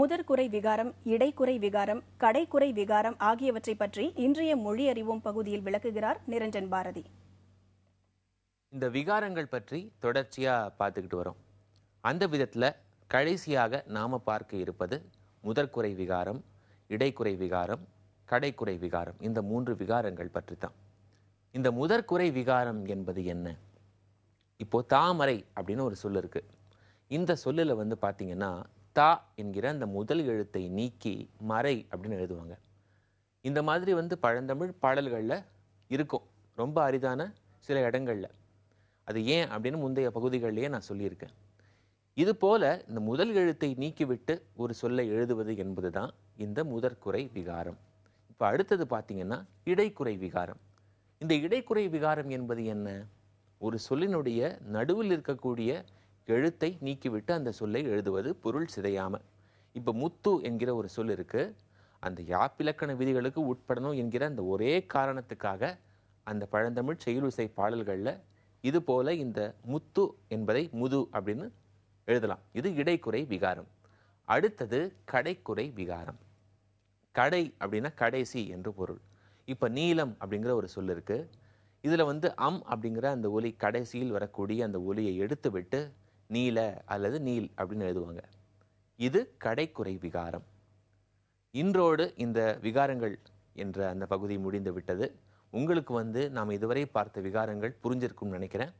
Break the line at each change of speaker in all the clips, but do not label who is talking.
முதற்குறை விகாரம், இடைக்குறை விகாரம், கடைக்குறை விகாரம் ஆகியவற்றை பற்றி இன்றைய மொழி அறிவோம் பகுதியில் விளக்குகிறார் நிரஞ்சன் பாரதி.
இந்த விகாரங்கள் பற்றி தொடர்ச்சியா பார்த்துக்கிட்டு வரோம். அந்த விதத்துல கடைசியாக நாம பார்க்க இருப்பது முதற்குறை விகாரம், இடைக்குறை விகாரம், கடைக்குறை விகாரம். இந்த 3 விகாரங்கள் பற்றி தான். இந்த முதற்குறை விகாரம் என்பது என்ன? இப்போ தாமரை அப்படின்னு ஒரு சொல் இருக்கு. இந்த சொல்லுல பார்த்தீங்கன்னா தா என்கிற அந்த முதல் எழுத்தை நீக்கி மறை அப்படின்னு எழுதுவாங்க. இந்த மாதிரி பழந்தமிழ் பாடல்களில் இருக்கும், ரொம்ப அரிதான சில இடங்கள்ல. அது ஏன் அப்படின்னு முந்தைய பகுதிகளிலேயே நான் சொல்லியிருக்கேன். இது போல இந்த முதல் எழுத்தை நீக்கிவிட்டு ஒரு சொல்லை எழுதுவது என்பது தான் இந்த முதற்குறை விகாரம். இப்போ அடுத்தது பார்த்தீங்கன்னா இடைக்குறை விகாரம். இந்த இடைக்குறை விகாரம் என்பது என்ன? ஒரு சொல்லினுடைய நடுவில் இருக்கக்கூடிய எழுத்தை நீக்கிவிட்டு அந்த சொல்லை எழுதுவது, பொருள் சிதையாம. இப்போ முத்து என்கிற ஒரு சொல் இருக்கு. அந்த யாப்பிலக்கண விதிகளுக்கு உட்படணும் என்கிற அந்த ஒரே காரணத்துக்காக அந்த பழந்தமிழ் செய்யுளிசை பாடல்களில் இது போல இந்த முத்து என்பதை முது அப்படின்னு எழுதலாம். இது இடைக்குறை விகாரம். அடுத்தது கடைக்குறை விகாரம். கடை அப்படின்னா கடைசி என்று பொருள். இப்போ நீலம் அப்படிங்கிற ஒரு சொல் இருக்கு. இதில் அம் அப்படிங்கிற அந்த ஒலி கடைசியில் வரக்கூடிய அந்த ஒலியை எடுத்து விட்டு நீல அல்லது நீல் அப்படின்னு எழுதுவாங்க. இது கடைக்குறை விகாரம். இன்றோடு இந்த விகாரங்கள் என்ற அந்த பகுதி முடிந்து விட்டது. உங்களுக்கு நாம் இதுவரை பார்த்த விகாரங்கள் புரிஞ்சிருக்கும்னு நினைக்கிறேன்.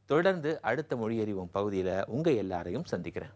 தொடர்ந்து அடுத்த மொழி அறிவோம் பகுதியில் உங்கள் எல்லாரையும் சந்திக்கிறேன்.